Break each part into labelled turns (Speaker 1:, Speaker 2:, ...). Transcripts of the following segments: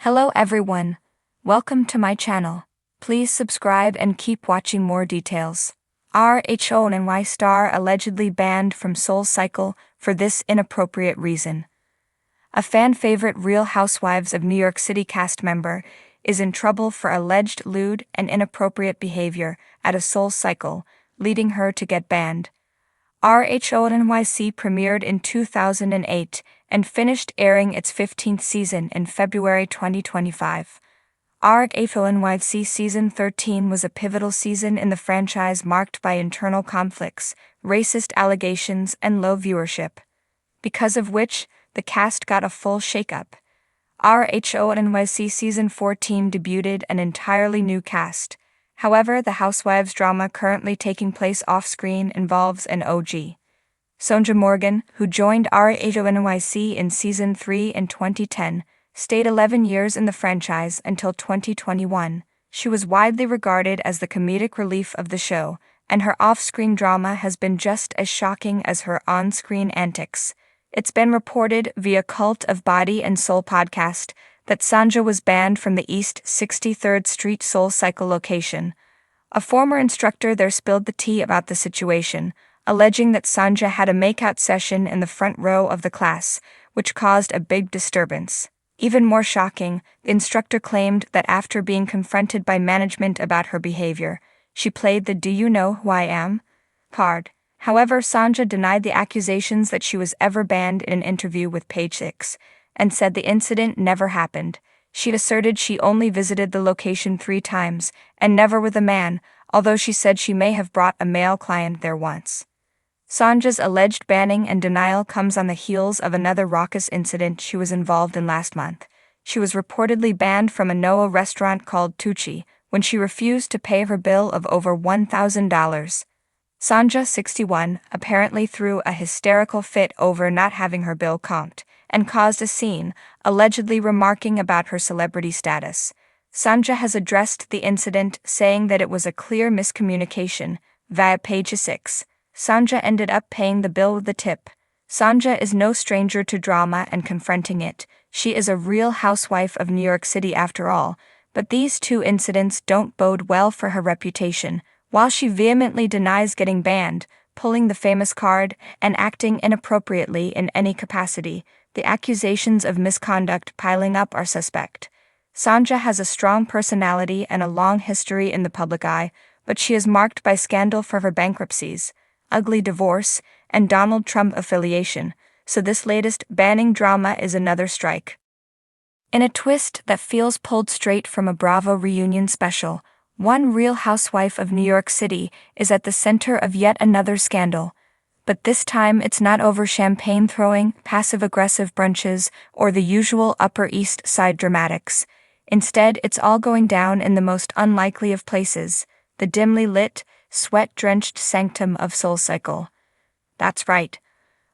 Speaker 1: Hello everyone. Welcome to my channel. Please subscribe and keep watching more details. RHONY star allegedly banned from SoulCycle for this inappropriate reason. A fan favorite Real Housewives of New York City cast member is in trouble for alleged lewd and inappropriate behavior at a SoulCycle, leading her to get banned. RHONY premiered in 2008 and finished airing its 15th season in February 2025. RHONY Season 13 was a pivotal season in the franchise marked by internal conflicts, racist allegations, and low viewership, because of which the cast got a full shakeup. RHONY Season 14 debuted an entirely new cast. However, the Housewives drama currently taking place off-screen involves an OG. Sonja Morgan, who joined RHONY in Season 3 in 2010, stayed 11 years in the franchise until 2021. She was widely regarded as the comedic relief of the show, and her off-screen drama has been just as shocking as her on-screen antics. It's been reported via Cult of Body and Soul podcast that Sonja was banned from the East 63rd Street SoulCycle location. A former instructor there spilled the tea about the situation, alleging that Sonja had a makeout session in the front row of the class, which caused a big disturbance. Even more shocking, the instructor claimed that after being confronted by management about her behavior, she played the "Do you know who I am?" card. However, Sonja denied the accusations that she was ever banned in an interview with Page 6, and said the incident never happened. She asserted she only visited the location 3 times, and never with a man, although she said she may have brought a male client there once. Sonja's alleged banning and denial comes on the heels of another raucous incident she was involved in last month. She was reportedly banned from a Noah restaurant called Tucci when she refused to pay her bill of over $1,000. Sonja, 61, apparently threw a hysterical fit over not having her bill comped, and caused a scene, allegedly remarking about her celebrity status. Sonja has addressed the incident, saying that it was a clear miscommunication. Via Page 6, Sonja ended up paying the bill with a tip. Sonja is no stranger to drama and confronting it. She is a real housewife of New York City after all, but these 2 incidents don't bode well for her reputation. While she vehemently denies getting banned, pulling the famous card, and acting inappropriately in any capacity, the accusations of misconduct piling up are suspect. Sonja has a strong personality and a long history in the public eye, but she is marked by scandal for her bankruptcies, ugly divorce, and Donald Trump affiliation, so this latest banning drama is another strike. In a twist that feels pulled straight from a Bravo reunion special, one Real Housewife of New York City is at the center of yet another scandal. But this time it's not over champagne throwing, passive-aggressive brunches, or the usual Upper East Side dramatics. Instead, it's all going down in the most unlikely of places, the dimly lit, sweat-drenched sanctum of SoulCycle. That's right.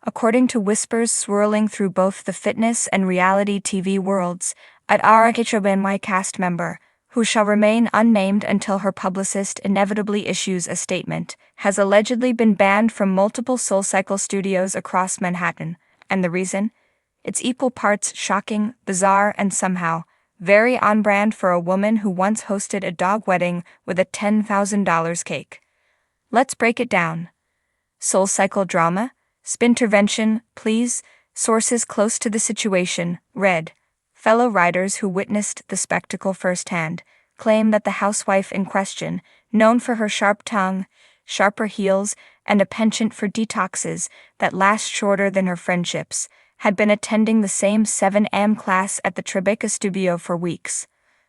Speaker 1: According to whispers swirling through both the fitness and reality TV worlds, an RHONY cast member, who shall remain unnamed until her publicist inevitably issues a statement, has allegedly been banned from multiple SoulCycle studios across Manhattan, and the reason? It's equal parts shocking, bizarre, and somehow very on-brand for a woman who once hosted a dog wedding with a $10,000 cake. Let's break it down. SoulCycle drama? Spintervention, please. Sources close to the situation, read. Fellow writers who witnessed the spectacle firsthand claim that the housewife in question, known for her sharp tongue, sharper heels, and a penchant for detoxes that last shorter than her friendships, had been attending the same 7 a.m. class at the Tribeca studio for weeks.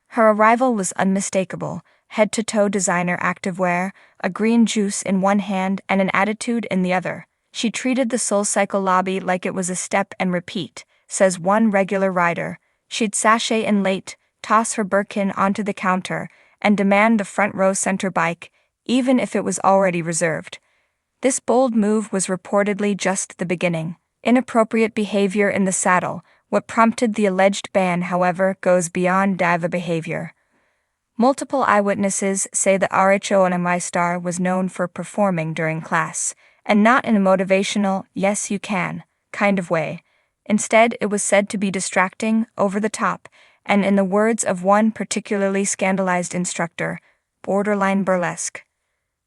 Speaker 1: Her arrival was unmistakable, head-to-toe designer activewear, a green juice in one hand and an attitude in the other. She treated the SoulCycle lobby like it was a step and repeat, says one regular rider. She'd sashay in late, toss her Birkin onto the counter, and demand the front row center bike, even if it was already reserved. This bold move was reportedly just the beginning. Inappropriate behavior in the saddle. What prompted the alleged ban, however, goes beyond diva behavior. Multiple eyewitnesses say the RHONY star was known for performing during class, and not in a motivational, yes you can, kind of way. Instead, it was said to be distracting, over the top, and in the words of one particularly scandalized instructor, borderline burlesque.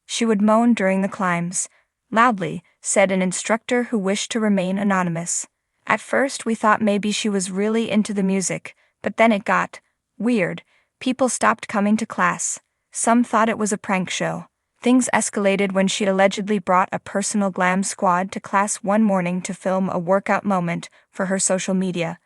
Speaker 1: She would moan during the climbs. Loudly, said an instructor who wished to remain anonymous. At first we thought maybe she was really into the music, but then it got weird. People stopped coming to class. Some thought it was a prank show. Things escalated when she allegedly brought a personal glam squad to class one morning to film a workout moment for her social media.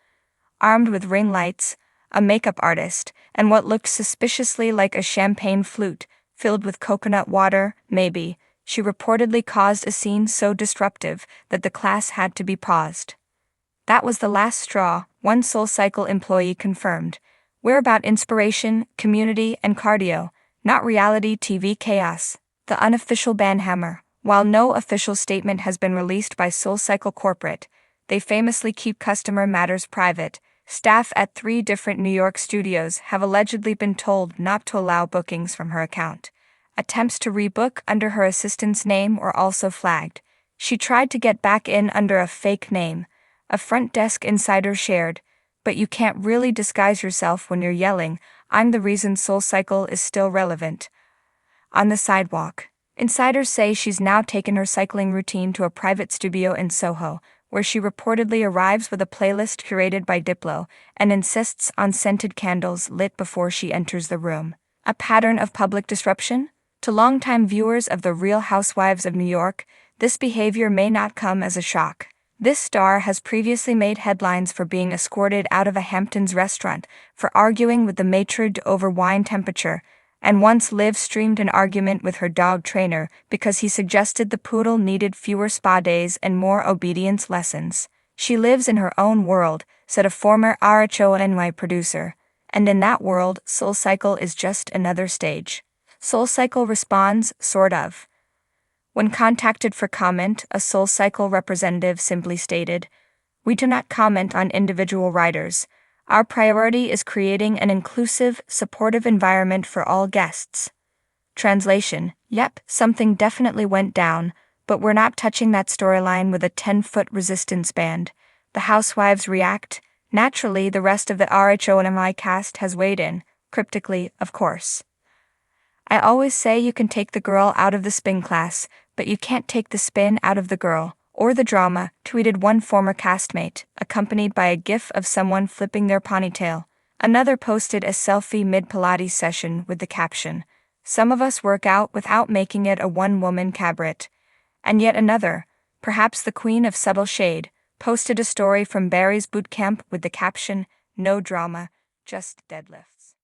Speaker 1: Armed with ring lights, a makeup artist, and what looked suspiciously like a champagne flute, filled with coconut water, maybe, she reportedly caused a scene so disruptive that the class had to be paused. That was the last straw, one SoulCycle employee confirmed. We're about inspiration, community, and cardio, not reality TV chaos. The unofficial banhammer. While no official statement has been released by SoulCycle Corporate, they famously keep customer matters private. Staff at 3 different New York studios have allegedly been told not to allow bookings from her account. Attempts to rebook under her assistant's name were also flagged. She tried to get back in under a fake name, a front desk insider shared, but you can't really disguise yourself when you're yelling, "I'm the reason SoulCycle is still relevant." On the sidewalk, insiders say she's now taken her cycling routine to a private studio in Soho, where she reportedly arrives with a playlist curated by Diplo and insists on scented candles lit before she enters the room. A pattern of public disruption? To longtime viewers of The Real Housewives of New York, this behavior may not come as a shock. This star has previously made headlines for being escorted out of a Hamptons restaurant for arguing with the maitre d' over wine temperature, and once live-streamed an argument with her dog trainer because he suggested the poodle needed fewer spa days and more obedience lessons. She lives in her own world, said a former RHONY producer, and in that world, SoulCycle is just another stage. SoulCycle responds, sort of. When contacted for comment, a SoulCycle representative simply stated, "We do not comment on individual riders. Our priority is creating an inclusive, supportive environment for all guests." Translation: Yep, something definitely went down, but we're not touching that storyline with a 10-foot resistance band. The Housewives react. Naturally, the rest of the RHONY cast has weighed in, cryptically, of course. "I always say you can take the girl out of the spin class, but you can't take the spin out of the girl, or the drama," tweeted one former castmate, accompanied by a gif of someone flipping their ponytail. Another posted a selfie mid-Pilates session with the caption, "Some of us work out without making it a one-woman cabaret." And yet another, perhaps the queen of subtle shade, posted a story from Barry's boot camp with the caption, "No drama, just deadlifts."